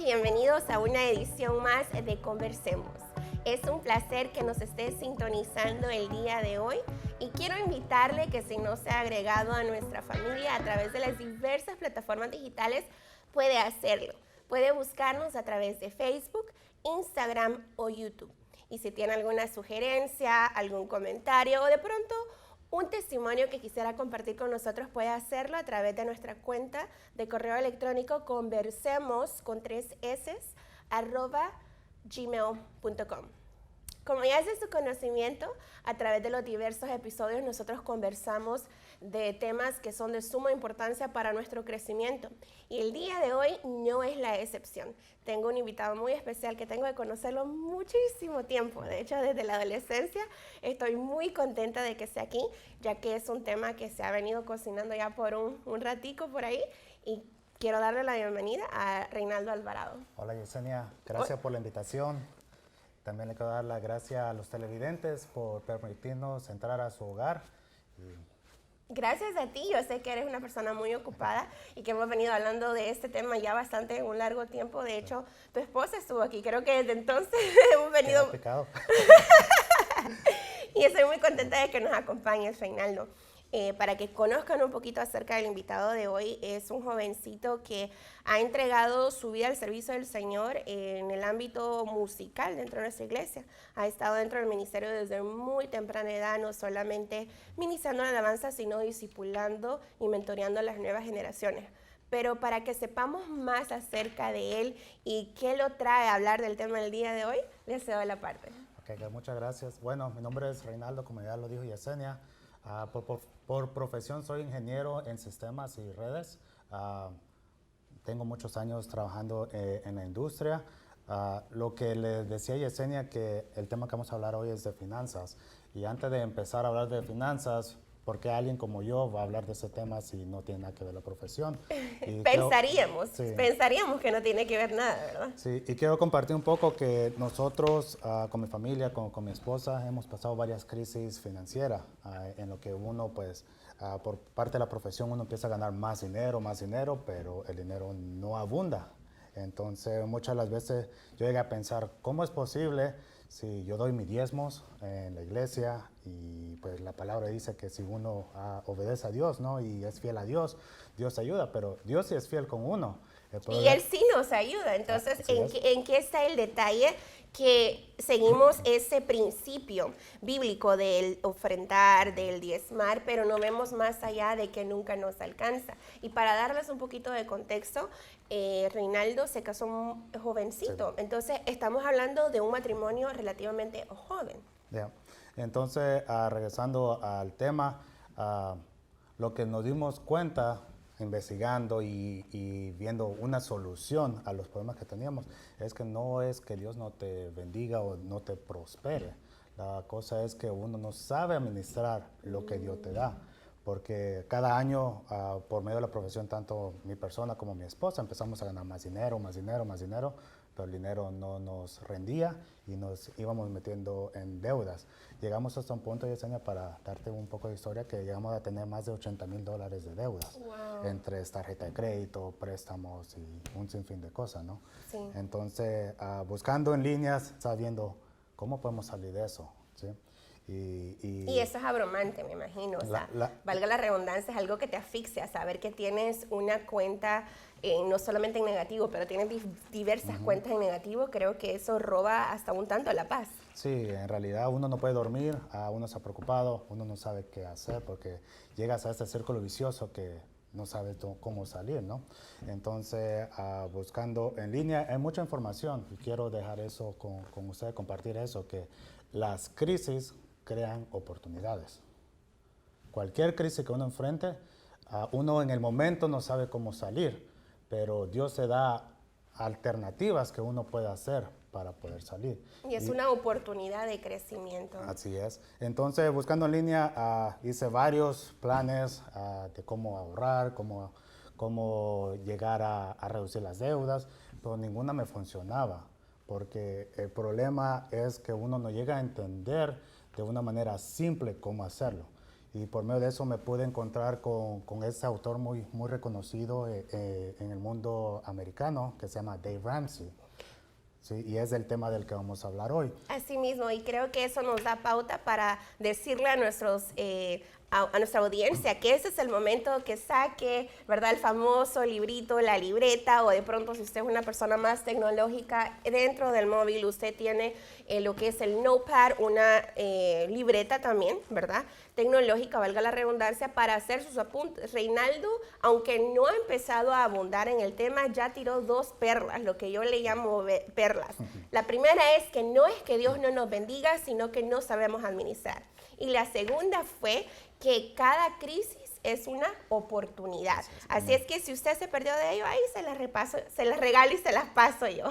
bienvenidos a una edición más de Conversemos. Es un placer que nos esté sintonizando el día de hoy y quiero invitarle que si no se ha agregado a nuestra familia a través de las diversas plataformas digitales, puede hacerlo. Puede buscarnos a través de Facebook, Instagram o YouTube. Y si tiene alguna sugerencia, algún comentario o de pronto un testimonio que quisiera compartir con nosotros, puede hacerlo a través de nuestra cuenta de correo electrónico conversemos con 3 s @gmail.com. Como ya es de su conocimiento, a través de los diversos episodios nosotros conversamos de temas que son de suma importancia para nuestro crecimiento. Y el día de hoy no es la excepción. Tengo un invitado muy especial que tengo de conocerlo muchísimo tiempo. De hecho, desde la adolescencia estoy muy contenta de que esté aquí, ya que es un tema que se ha venido cocinando ya por un ratico por ahí. Y quiero darle la bienvenida a Reinaldo Alvarado. Hola Yesenia, gracias por la invitación. También le quiero dar las gracias a los televidentes por permitirnos entrar a su hogar. Gracias a ti, yo sé que eres una persona muy ocupada y que hemos venido hablando de este tema ya bastante un largo tiempo. De hecho, tu esposa estuvo aquí, creo que desde entonces hemos venido... Pecado. Y estoy muy contenta de que nos acompañes, Reinaldo. Para que conozcan un poquito acerca del invitado de hoy, es un jovencito que ha entregado su vida al servicio del Señor en el ámbito musical dentro de nuestra iglesia. Ha estado dentro del ministerio desde muy temprana edad, no solamente ministrando la alabanza, sino discipulando y mentoreando a las nuevas generaciones. Pero para que sepamos más acerca de él y qué lo trae a hablar del tema del día de hoy, le cedo la parte. Okay, muchas gracias. Bueno, mi nombre es Reinaldo, como ya lo dijo Yesenia. Por profesión soy ingeniero en sistemas y redes. Tengo muchos años trabajando en la industria. Lo que le decía a Yesenia, que el tema que vamos a hablar hoy es de finanzas. Y antes de empezar a hablar de finanzas, ¿por qué alguien como yo va a hablar de ese tema si no tiene nada que ver la profesión? Pensaríamos que no tiene que ver nada, ¿verdad? Sí, y quiero compartir un poco que nosotros con mi familia, con mi esposa, hemos pasado varias crisis financieras en lo que uno, pues, por parte de la profesión, uno empieza a ganar más dinero, pero el dinero no abunda. Entonces, muchas de las veces yo llegué a pensar, ¿cómo es posible si yo doy mis diezmos en la iglesia y pues la palabra dice que si uno obedece a Dios, ¿no? Y es fiel a Dios, Dios ayuda, pero Dios sí es fiel con uno. Y Él sí nos ayuda. Entonces, ¿en qué está el detalle? Que seguimos ese principio bíblico del ofrendar, del diezmar, pero no vemos más allá de que nunca nos alcanza. Y para darles un poquito de contexto, Reinaldo se casó jovencito. Sí. Entonces, estamos hablando de un matrimonio relativamente joven. Yeah. Entonces, regresando al tema, lo que nos dimos cuenta investigando y viendo una solución a los problemas que teníamos, es que no es que Dios no te bendiga o no te prospere. La cosa es que uno no sabe administrar lo que Dios te da, porque cada año, por medio de la profesión, tanto mi persona como mi esposa, empezamos a ganar más dinero, pero el dinero no nos rendía y nos íbamos metiendo en deudas. Llegamos hasta un punto, Yesenia, para darte un poco de historia, que llegamos a tener más de $80,000 de deudas. Wow. Entre tarjeta de crédito, préstamos y un sinfín de cosas, ¿no? Sí. Entonces, buscando en líneas, sabiendo cómo podemos salir de eso, ¿sí? Y eso es abrumante, me imagino. O sea, valga la redundancia, es algo que te asfixia, saber que tienes una cuenta, no solamente en negativo, pero tienes diversas cuentas en negativo. Creo que eso roba hasta un tanto la paz. Sí, en realidad uno no puede dormir, uno está preocupado, uno no sabe qué hacer, porque llegas a este círculo vicioso que no sabes cómo salir, ¿no? Entonces, buscando en línea, hay mucha información y quiero dejar eso con ustedes, compartir eso, que las crisis crean oportunidades. Cualquier crisis que uno enfrente, uno en el momento no sabe cómo salir, pero Dios te da alternativas que uno puede hacer para poder salir. Y es una oportunidad de crecimiento. Así es. Entonces, buscando en línea, hice varios planes de cómo ahorrar, cómo llegar a reducir las deudas, pero ninguna me funcionaba, porque el problema es que uno no llega a entender de una manera simple cómo hacerlo. Y por medio de eso me pude encontrar con ese autor muy reconocido en el mundo americano que se llama Dave Ramsey. Sí, y es el tema del que vamos a hablar hoy. Así mismo, y creo que eso nos da pauta para decirle a nuestra audiencia que ese es el momento que saque, ¿verdad? El famoso librito, la libreta, o de pronto si usted es una persona más tecnológica, dentro del móvil usted tiene lo que es el Notepad, una libreta también, ¿verdad? Tecnológica, valga la redundancia, para hacer sus apuntes. Reinaldo, aunque no ha empezado a abundar en el tema, ya tiró 2 perlas, lo que yo le llamo perlas. La primera es que no es que Dios no nos bendiga, sino que no sabemos administrar. Y la segunda fue que cada crisis es una oportunidad. Así es que si usted se perdió de ello, ahí se las regalo y se las paso yo.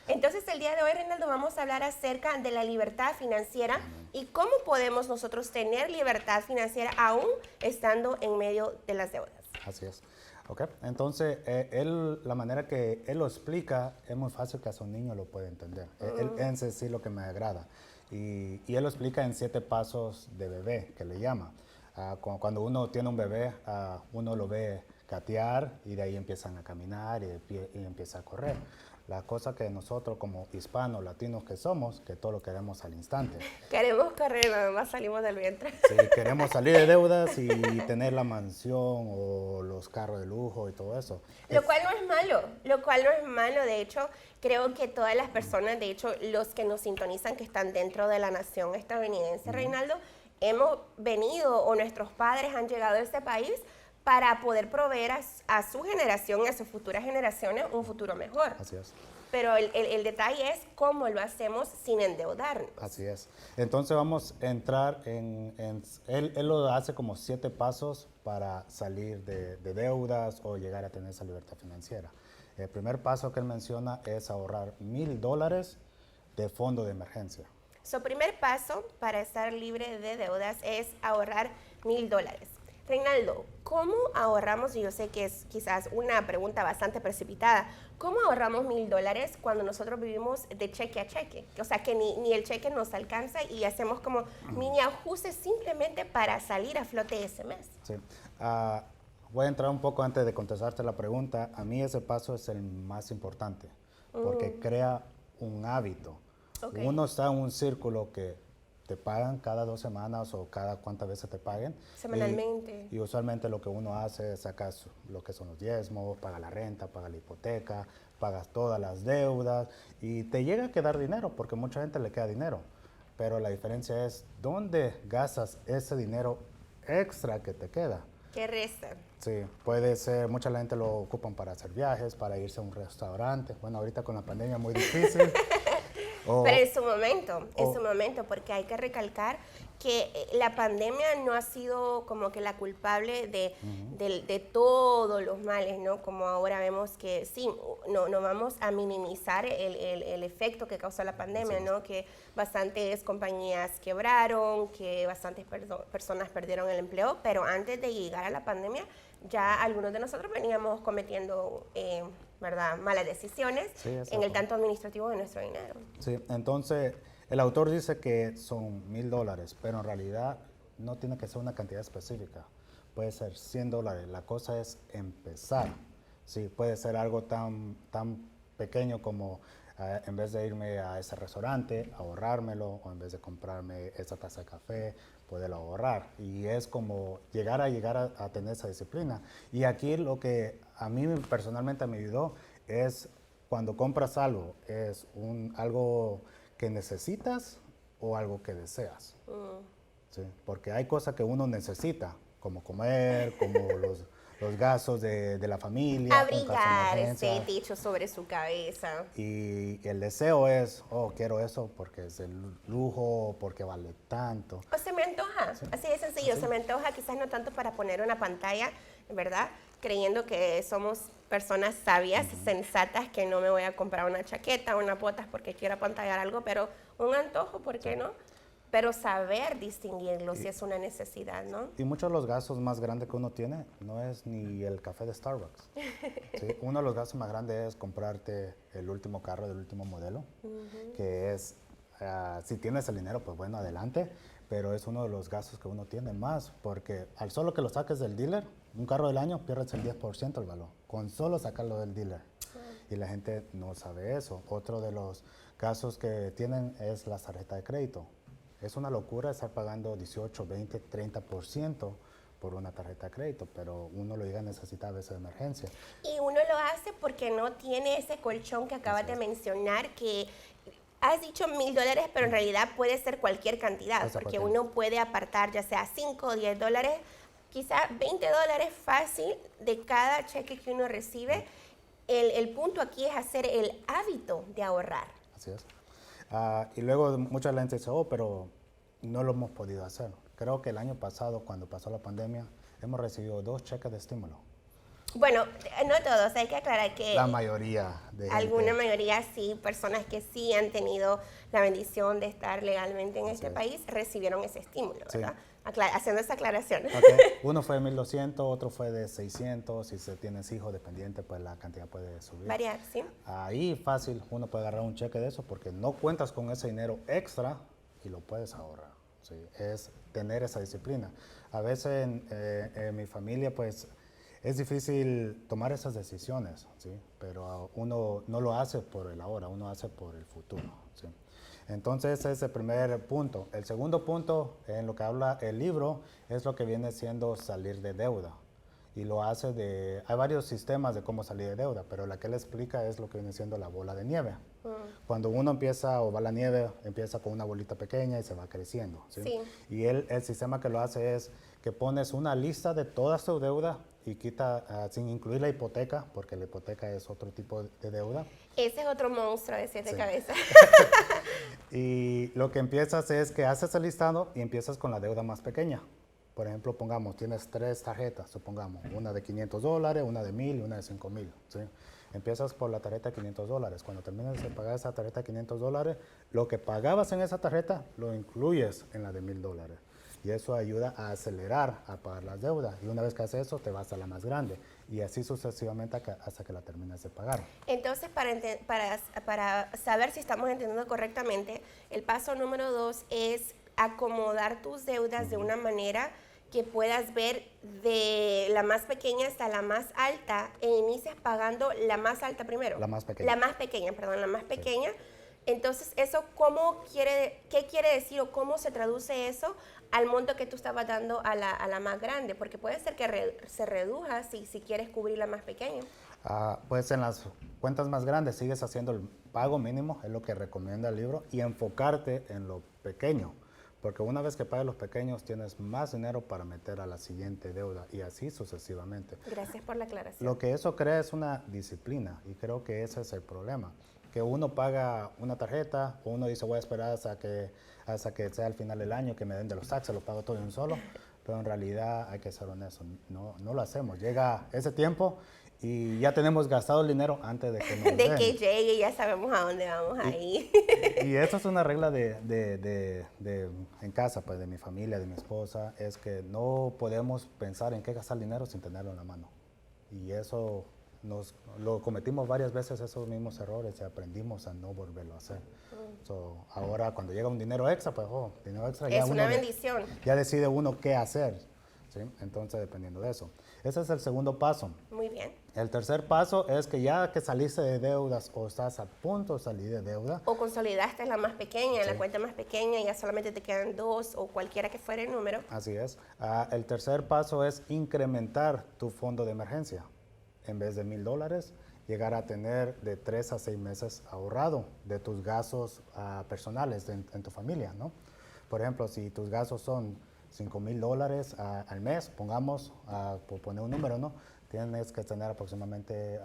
Entonces, el día de hoy, Reinaldo, vamos a hablar acerca de la libertad financiera y cómo podemos nosotros tener libertad financiera aún estando en medio de las deudas. Así es. Okay. Entonces, la manera que él lo explica es muy fácil que a un niño lo pueda entender. Ese sí lo que me agrada. Y él lo explica en 7 pasos de bebé, que le llama. Cuando uno tiene un bebé, uno lo ve gatear y de ahí empiezan a caminar y empieza a correr. La cosa que nosotros como hispanos, latinos que somos, que todo lo queremos al instante. Queremos correr, nada más salimos del vientre. Sí, queremos salir de deudas y tener la mansión o los carros de lujo y todo eso. Lo cual no es malo, de hecho, creo que todas las personas, de hecho, los que nos sintonizan que están dentro de la nación estadounidense, Reinaldo, hemos venido o nuestros padres han llegado a este país para poder proveer a su generación y a sus futuras generaciones un futuro mejor. Así es. Pero el detalle es cómo lo hacemos sin endeudarnos. Así es. Entonces vamos a entrar él lo hace como 7 pasos para salir de deudas o llegar a tener esa libertad financiera. El primer paso que él menciona es ahorrar $1,000 de fondo de emergencia. Su primer paso para estar libre de deudas es ahorrar $1,000. Reinaldo, ¿cómo ahorramos? Y yo sé que es quizás una pregunta bastante precipitada. ¿Cómo ahorramos $1,000 cuando nosotros vivimos de cheque a cheque? O sea, que ni el cheque nos alcanza y hacemos como mini ajustes simplemente para salir a flote ese mes. Sí. Voy a entrar un poco antes de contestarte la pregunta. A mí ese paso es el más importante porque crea un hábito. Okay. Uno está en un círculo que te pagan cada 2 semanas o cada cuántas veces te paguen. Semanalmente. Y usualmente lo que uno hace es sacar lo que son los diezmos, paga la renta, paga la hipoteca, pagas todas las deudas y te llega a quedar dinero porque mucha gente le queda dinero. Pero la diferencia es dónde gastas ese dinero extra que te queda. ¿Qué resta? Sí, puede ser, mucha gente lo ocupan para hacer viajes, para irse a un restaurante. Bueno, ahorita con la pandemia es muy difícil. Pero en su momento, porque hay que recalcar que la pandemia no ha sido como que la culpable de todos los males, ¿no? Como ahora vemos que sí, no vamos a minimizar el efecto que causó la pandemia, sí, ¿no? Que bastantes compañías quebraron, que bastantes personas perdieron el empleo, pero antes de llegar a la pandemia, ya algunos de nosotros veníamos cometiendo ¿verdad? Malas decisiones en el tanto administrativo de nuestro dinero. Sí, entonces el autor dice que son $1,000, pero en realidad no tiene que ser una cantidad específica. Puede ser $100. La cosa es empezar. Sí, puede ser algo tan pequeño como en vez de irme a ese restaurante, ahorrármelo, o en vez de comprarme esa taza de café, poderlo ahorrar. Y es como llegar a tener esa disciplina. Y aquí lo que a mí personalmente me ayudó es cuando compras algo, es algo que necesitas o algo que deseas. ¿Sí? Porque hay cosas que uno necesita, como comer, como los gastos de la familia. Abrigar, techo sobre su cabeza. Y el deseo es, quiero eso porque es el lujo, porque vale tanto. O se me antoja, sí, así de sencillo, se me antoja, quizás no tanto para poner una pantalla, ¿verdad? Creyendo que somos personas sabias, sensatas, que no me voy a comprar una chaqueta, unas botas porque quiero apantallar algo, pero un antojo, ¿por qué no? Pero saber distinguirlo si es una necesidad, ¿no? Y muchos de los gastos más grandes que uno tiene no es ni el café de Starbucks. ¿Sí? Uno de los gastos más grandes es comprarte el último carro del último modelo, que es, si tienes el dinero, pues bueno, adelante, pero es uno de los gastos que uno tiene más, porque al solo que lo saques del dealer, un carro del año pierdes el 10% del valor, con solo sacarlo del dealer. Y la gente no sabe eso. Otro de los gastos que tienen es la tarjeta de crédito. Es una locura estar pagando 18, 20, 30% por una tarjeta de crédito, pero uno lo llega a necesitar a veces de emergencia. Y uno lo hace porque no tiene ese colchón que acabas de mencionar, que has dicho $1,000, pero en realidad puede ser cualquier cantidad, porque uno puede apartar ya sea 5 o 10 dólares, quizá $20 fácil de cada cheque que uno recibe. El punto aquí es hacer el hábito de ahorrar. Así es. Y luego mucha gente dice, pero no lo hemos podido hacer. Creo que el año pasado, cuando pasó la pandemia, hemos recibido 2 cheques de estímulo. Bueno, no todos, hay que aclarar que la mayoría de alguna mayoría sí, personas que sí han tenido la bendición de estar legalmente en este país recibieron ese estímulo, ¿verdad? Haciendo esa aclaración. Okay. Uno fue de 1,200, otro fue de 600, si se tienes hijos dependientes, pues la cantidad puede subir. Variar, sí. Ahí fácil, uno puede agarrar un cheque de eso porque no cuentas con ese dinero extra y lo puedes ahorrar. ¿Sí? Es tener esa disciplina. A veces en mi familia, pues, es difícil tomar esas decisiones, ¿sí? Pero uno no lo hace por el ahora, uno hace por el futuro, ¿sí? Entonces ese es el primer punto. El segundo punto en lo que habla el libro es lo que viene siendo salir de deuda. Y lo hace hay varios sistemas de cómo salir de deuda, pero la que él explica es lo que viene siendo la bola de nieve. Cuando uno empieza, o va la nieve, empieza con una bolita pequeña y se va creciendo, ¿sí? Sí. Y el sistema que lo hace es que pones una lista de toda tu deuda y quita, sin incluir la hipoteca, porque la hipoteca es otro tipo de deuda. Ese es otro monstruo de 7 cabezas. Y lo que empiezas es que haces el listado y empiezas con la deuda más pequeña. Por ejemplo, pongamos, tienes 3 tarjetas, supongamos, una de $500, una de $1,000 y una de $5,000, ¿sí? Empiezas por la tarjeta de $500. Cuando terminas de pagar esa tarjeta de $500, lo que pagabas en esa tarjeta lo incluyes en la de $1,000. Y eso ayuda a acelerar, a pagar las deudas. Y una vez que haces eso, te vas a la más grande. Y así sucesivamente hasta que la termines de pagar. Entonces, para saber si estamos entendiendo correctamente, el paso número 2 es acomodar tus deudas de una manera que puedas ver de la más pequeña hasta la más alta e inicias pagando la más alta primero. La más pequeña. La más pequeña, perdón, la más pequeña. Sí. Entonces, ¿eso qué quiere decir o cómo se traduce eso al monto que tú estabas dando a la más grande? Porque puede ser que se reduzca si quieres cubrir la más pequeña. Pues en las cuentas más grandes sigues haciendo el pago mínimo, es lo que recomienda el libro, y enfocarte en lo pequeño. Porque una vez que pagues los pequeños, tienes más dinero para meter a la siguiente deuda y así sucesivamente. Gracias por la aclaración. Lo que eso crea es una disciplina y creo que ese es el problema. Que uno paga una tarjeta o uno dice voy a esperar hasta que sea al final del año que me den de los taxes, lo pago todo de un solo, pero en realidad hay que ser honesto, no lo hacemos. Llega ese tiempo y ya tenemos gastado el dinero antes de que nos den. Que llegue, ya sabemos a dónde vamos a ir. Y eso es una regla en casa, pues de mi familia, de mi esposa, es que no podemos pensar en qué gastar dinero sin tenerlo en la mano. Y eso lo cometimos varias veces, esos mismos errores, y aprendimos a no volverlo a hacer. Ahora cuando llega un dinero extra, pues dinero extra es una bendición. Ya decide uno qué hacer, ¿sí? Entonces dependiendo de eso. Ese es el segundo paso. Muy bien. El tercer paso es que ya que saliste de deudas o estás a punto de salir de deuda. O consolidaste la más pequeña, la cuenta más pequeña, y ya solamente te quedan 2 o cualquiera que fuera el número. Así es. El tercer paso es incrementar tu fondo de emergencia. En vez de $1,000, llegar a tener de 3 a 6 meses ahorrado de tus gastos personales en tu familia, ¿no? Por ejemplo, si tus gastos son $5,000 al mes, pongamos, por poner un número, ¿no? Tienes que tener aproximadamente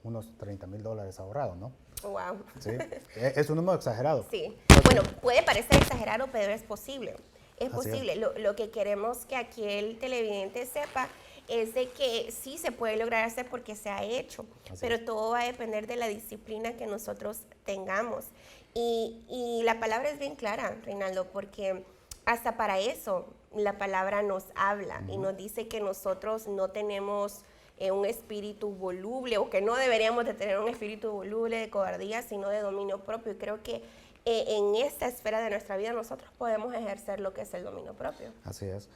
unos $30,000 ahorrados, ¿no? Wow. ¿Sí? Es un número exagerado. Sí. Bueno, puede parecer exagerado, pero es posible. Es posible. Lo que queremos que aquí el televidente sepa es de que sí se puede lograr hacer porque se ha hecho, pero todo va a depender de la disciplina que nosotros tengamos. Y la palabra es bien clara, Reinaldo, porque hasta para eso la palabra nos habla y nos dice que nosotros no tenemos un espíritu voluble, o que no deberíamos de tener un espíritu voluble de cobardía, sino de dominio propio. Y creo que en esta esfera de nuestra vida nosotros podemos ejercer lo que es el dominio propio. Así es.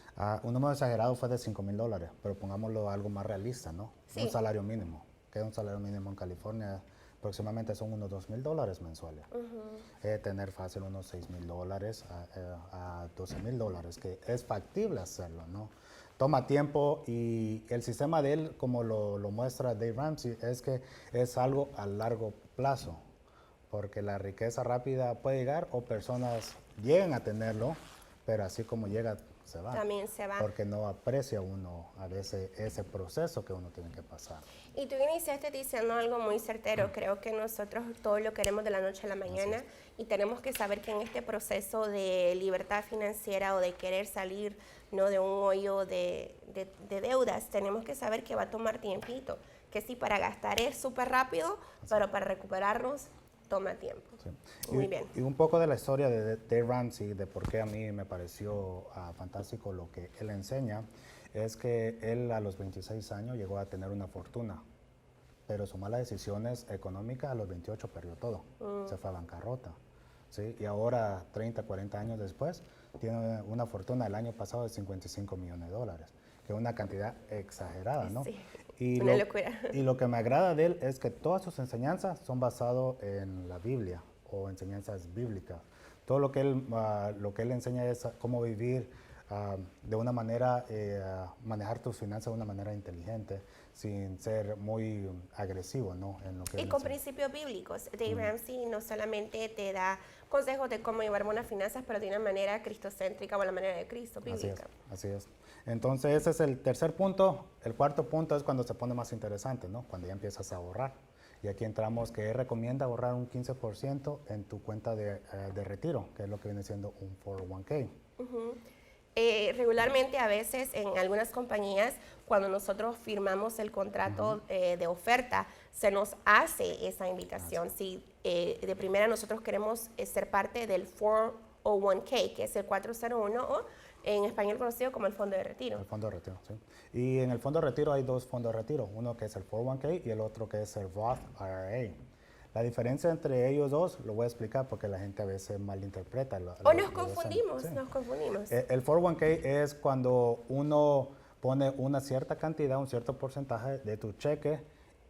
Un número exagerado fue de $5,000, pero pongámoslo algo más realista, ¿no? Sí. Un salario mínimo, que es un salario mínimo en California, aproximadamente son unos $2,000 mensuales. Tener fácil unos $6,000 a $12,000, que es factible hacerlo, ¿no? Toma tiempo y el sistema de él, como lo muestra Dave Ramsey, es que es algo a largo plazo, porque la riqueza rápida puede llegar o personas llegan a tenerlo, pero así como llega, se va. También se va. Porque no aprecia uno a veces ese proceso que uno tiene que pasar. Y tú iniciaste diciendo algo muy certero. Creo que nosotros todo lo queremos de la noche a la mañana y tenemos que saber que en este proceso de libertad financiera o de querer salir, ¿no?, de un hoyo de deudas, tenemos que saber que va a tomar tiempito. Que sí, para gastar es súper rápido, pero para recuperarnos toma tiempo. Sí. Muy bien. Y un poco de la historia de Dave Ramsey, de por qué a mí me pareció fantástico lo que él enseña, es que él a los 26 años llegó a tener una fortuna, pero sus malas decisiones económicas a los 28 perdió todo, se fue a bancarrota. ¿Sí? Y ahora, 30, 40 años después, tiene una fortuna el año pasado de $55 millones, que es una cantidad exagerada, ¿no? Sí, y una locura. Y lo que me agrada de él es que todas sus enseñanzas son basadas en la Biblia o enseñanzas bíblicas. Todo lo que él enseña es cómo vivir de una manera, manejar tus finanzas de una manera inteligente, sin ser muy agresivo, ¿no? En lo que Y con principios bíblicos. Dave Ramsey no solamente te da consejos de cómo llevar buenas finanzas, pero de una manera cristocéntrica o la manera de Cristo, bíblica. Así es. Entonces ese es el tercer punto. El cuarto punto es cuando se pone más interesante, ¿no? Cuando ya empiezas a ahorrar. Y aquí entramos que él recomienda ahorrar un 15% en tu cuenta de retiro, que es lo que viene siendo un 401k. Regularmente a veces en algunas compañías cuando nosotros firmamos el contrato de oferta se nos hace esa invitación. Si de primera nosotros queremos ser parte del 401k, que es el 401 o en español conocido como el fondo de retiro. El fondo de retiro, sí. Y en el fondo de retiro hay dos fondos de retiro, uno que es el 401k y el otro que es el Roth IRA. La diferencia entre ellos dos lo voy a explicar porque la gente a veces malinterpreta. O nos confundimos, sí. nos confundimos. El 401k es cuando uno pone una cierta cantidad, un cierto porcentaje de tu cheque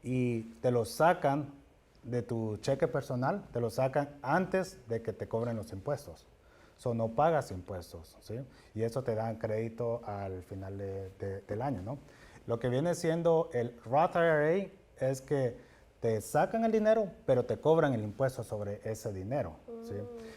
y te lo sacan de tu cheque personal, te lo sacan antes de que te cobren los impuestos. No pagas impuestos, ¿sí? Y eso te dan crédito al final del año, ¿no? Lo que viene siendo el Roth IRA es que te sacan el dinero, pero te cobran el impuesto sobre ese dinero, ¿sí?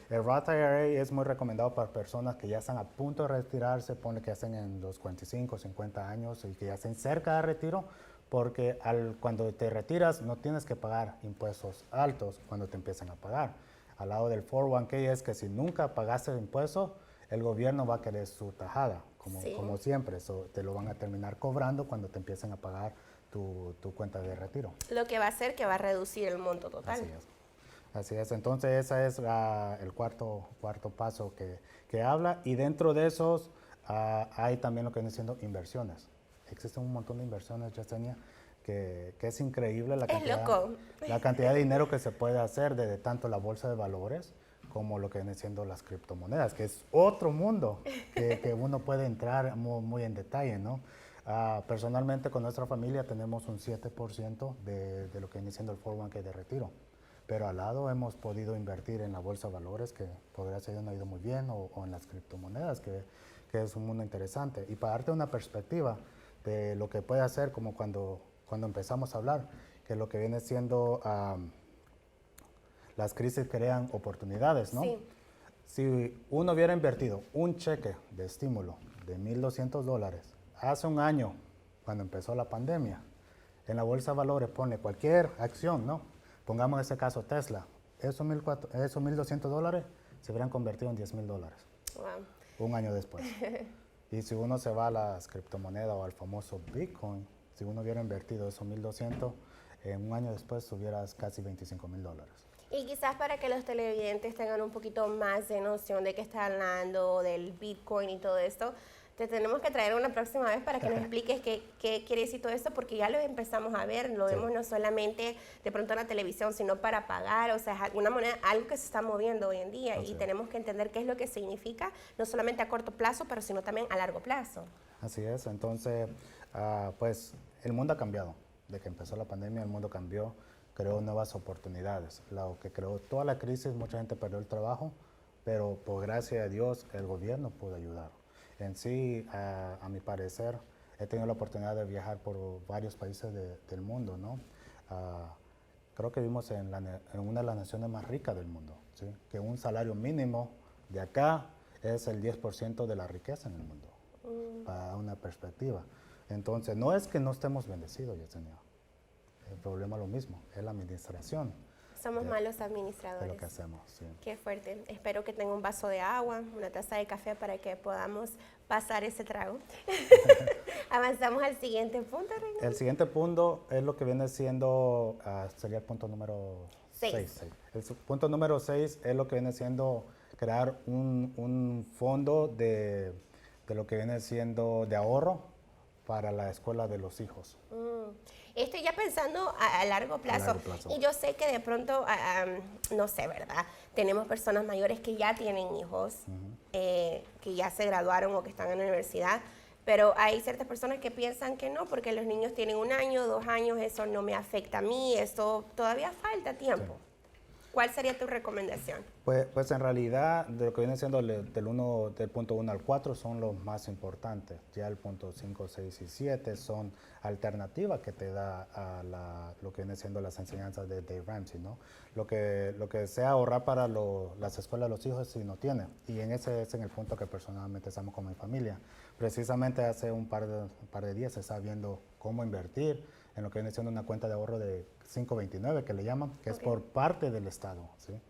El Roth IRA es muy recomendado para personas que ya están a punto de retirarse, ponle que hacen en los 45, 50 años y que ya estén cerca de retiro, porque cuando te retiras no tienes que pagar impuestos altos cuando te empiezan a pagar. Al lado del 401k es que si nunca pagaste el impuesto, el gobierno va a querer su tajada, como siempre. Te lo van a terminar cobrando cuando te empiecen a pagar tu cuenta de retiro. Lo que va a hacer que va a reducir el monto total. Así es. Así es. Entonces, ese es el cuarto paso que habla. Y dentro de esos hay también lo que vienen siendo inversiones. Existen un montón de inversiones, Yesenia, que es increíble la cantidad de dinero que se puede hacer desde tanto la bolsa de valores como lo que vienen siendo las criptomonedas, que es otro mundo que uno puede entrar muy en detalle, ¿no? Personalmente con nuestra familia tenemos un 7% de lo que viene siendo el 401k de retiro, pero al lado hemos podido invertir en la bolsa de valores, que podría ser no ha ido muy bien, o en las criptomonedas, que es un mundo interesante. Y para darte una perspectiva de lo que puede hacer, como cuando empezamos a hablar, que lo que viene siendo las crisis crean oportunidades, ¿no? Sí. Si uno hubiera invertido un cheque de estímulo de $1,200 hace un año, cuando empezó la pandemia, en la bolsa de valores pone cualquier acción, ¿no? Pongamos en ese caso Tesla, esos $1,200 se hubieran convertido en $10,000 un año después. Y si uno se va a las criptomonedas o al famoso Bitcoin, si uno hubiera invertido esos 1,200, un año después tuvieras casi $25,000. Y quizás para que los televidentes tengan un poquito más de noción de qué está hablando del Bitcoin y todo esto, Te tenemos que traer una próxima vez para que nos expliques qué quiere decir todo esto, porque ya lo empezamos a ver, lo vemos no solamente de pronto en la televisión, sino para pagar, o sea, es alguna moneda, algo que se está moviendo hoy en día y tenemos que entender qué es lo que significa, no solamente a corto plazo, pero sino también a largo plazo. Así es, entonces, pues el mundo ha cambiado. De que empezó la pandemia, el mundo cambió, creó nuevas oportunidades. Lo que creó toda la crisis, mucha gente perdió el trabajo, pero por gracia de Dios, el gobierno pudo ayudar. En sí, a mi parecer, he tenido la oportunidad de viajar por varios países del mundo, ¿no? Creo que vivimos en una de las naciones más ricas del mundo, ¿sí? Que un salario mínimo de acá es el 10% de la riqueza en el mundo, para una perspectiva. Entonces, no es que no estemos bendecidos, Yesenia. El problema es lo mismo, es la administración. Somos malos administradores. De lo que hacemos, sí. Qué fuerte. Espero que tenga un vaso de agua, una taza de café para que podamos pasar ese trago. Avanzamos al siguiente punto, Reinaldo. El siguiente punto es lo que viene siendo, sería el punto número 6. El punto número 6 es lo que viene siendo crear un fondo de lo que viene siendo de ahorro para la escuela de los hijos. Estoy ya pensando a largo plazo. Y yo sé que de pronto, no sé, ¿verdad? Tenemos personas mayores que ya tienen hijos, que ya se graduaron o que están en la universidad, pero hay ciertas personas que piensan que no, porque los niños tienen 1 año, 2 años, eso no me afecta a mí, eso todavía falta tiempo. Sí. ¿Cuál sería tu recomendación? Pues en realidad, de lo que viene siendo del punto 1 al 4 son los más importantes. Ya el punto 5, 6 y 7 son alternativas que te da lo que viene siendo las enseñanzas de Dave Ramsey, ¿no? Lo que sea ahorrar para las escuelas de los hijos, sí no tiene. Y ese es en el punto que personalmente estamos con mi familia. Precisamente hace un par de días se está viendo cómo invertir en lo que viene siendo una cuenta de ahorro de 529, que le llaman, que es por parte del Estado, ¿sí?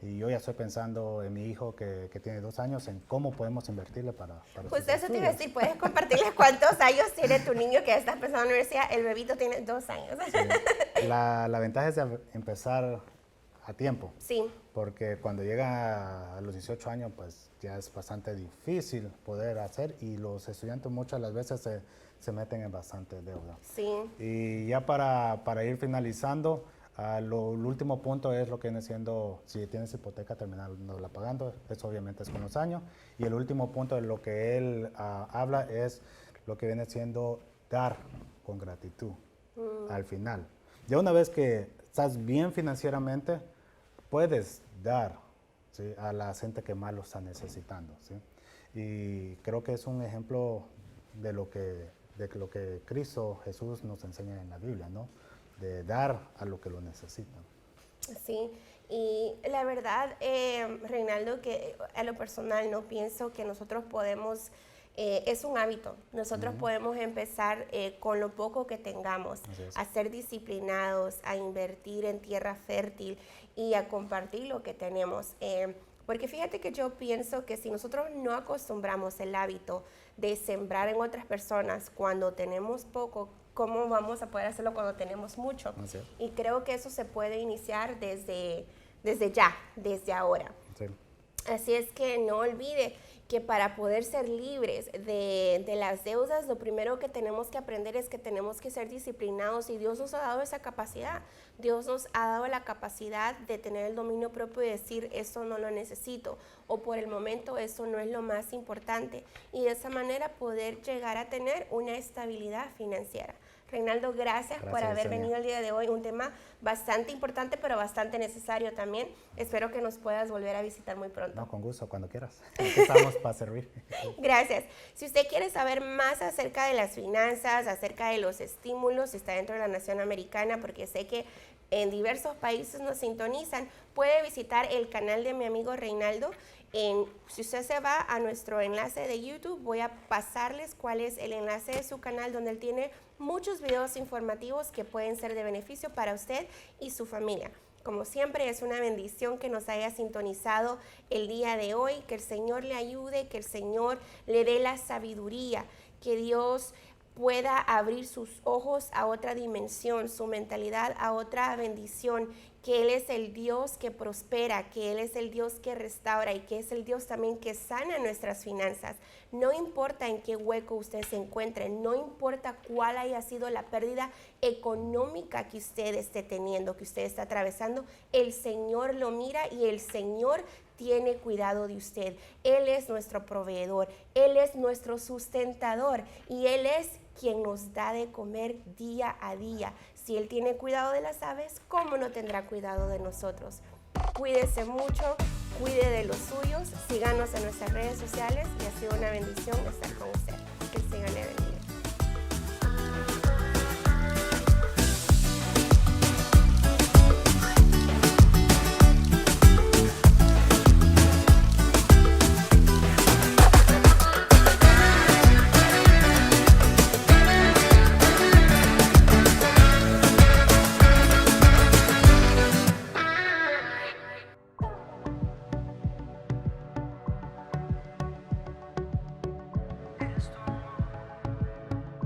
Y yo ya estoy pensando en mi hijo que tiene 2 años, en cómo podemos invertirle para pues eso te iba a decir, ¿puedes compartirles cuántos años tiene tu niño que estás pensando en la universidad? El bebito tiene 2 años. Sí. La ventaja es empezar a tiempo. Sí. Porque cuando llega a los 18 años, pues ya es bastante difícil poder hacer y los estudiantes muchas las veces se meten en bastante deuda. Sí. Y ya para ir finalizando, el último punto es lo que viene siendo, si tienes hipoteca, terminarla pagando, eso obviamente es con los años. Y el último punto de lo que él habla es lo que viene siendo dar con gratitud al final. Ya una vez que estás bien financieramente, puedes dar, ¿sí?, a la gente que más lo está necesitando, ¿sí? Y creo que es un ejemplo de lo que Cristo Jesús nos enseña en la Biblia, ¿no? De dar a lo que lo necesitan. Sí, y la verdad, Reinaldo, que a lo personal no pienso que nosotros podemos, es un hábito, nosotros podemos empezar con lo poco que tengamos, a ser disciplinados, a invertir en tierra fértil y a compartir lo que tenemos. Porque fíjate que yo pienso que si nosotros no acostumbramos el hábito de sembrar en otras personas cuando tenemos poco, ¿cómo vamos a poder hacerlo cuando tenemos mucho? Y creo que eso se puede iniciar desde ya, desde ahora. Sí. Así es que no olvide que para poder ser libres de las deudas, lo primero que tenemos que aprender es que tenemos que ser disciplinados y Dios nos ha dado esa capacidad. Dios nos ha dado la capacidad de tener el dominio propio y decir, eso no lo necesito, o por el momento eso no es lo más importante. Y de esa manera poder llegar a tener una estabilidad financiera. Reinaldo, gracias por haber venido el día de hoy. Un tema bastante importante, pero bastante necesario también. Espero que nos puedas volver a visitar muy pronto. No, con gusto, cuando quieras. Aquí estamos para servir. Gracias. Si usted quiere saber más acerca de las finanzas, acerca de los estímulos, si está dentro de la nación americana, porque sé que en diversos países nos sintonizan, puede visitar el canal de mi amigo Reinaldo. Si usted se va a nuestro enlace de YouTube, voy a pasarles cuál es el enlace de su canal, donde él tiene muchos videos informativos que pueden ser de beneficio para usted y su familia. Como siempre, es una bendición que nos haya sintonizado el día de hoy, que el Señor le ayude, que el Señor le dé la sabiduría, que Dios pueda abrir sus ojos a otra dimensión, su mentalidad a otra bendición, que Él es el Dios que prospera, que Él es el Dios que restaura y que es el Dios también que sana nuestras finanzas. No importa en qué hueco usted se encuentre, no importa cuál haya sido la pérdida económica que usted esté teniendo, que usted está atravesando, el Señor lo mira y el Señor tiene cuidado de usted. Él es nuestro proveedor, Él es nuestro sustentador y Él es quien nos da de comer día a día. Si Él tiene cuidado de las aves, ¿cómo no tendrá cuidado de nosotros? Cuídese mucho, cuide de los suyos, síganos en nuestras redes sociales y ha sido una bendición estar con usted. Que el Señor le bendiga.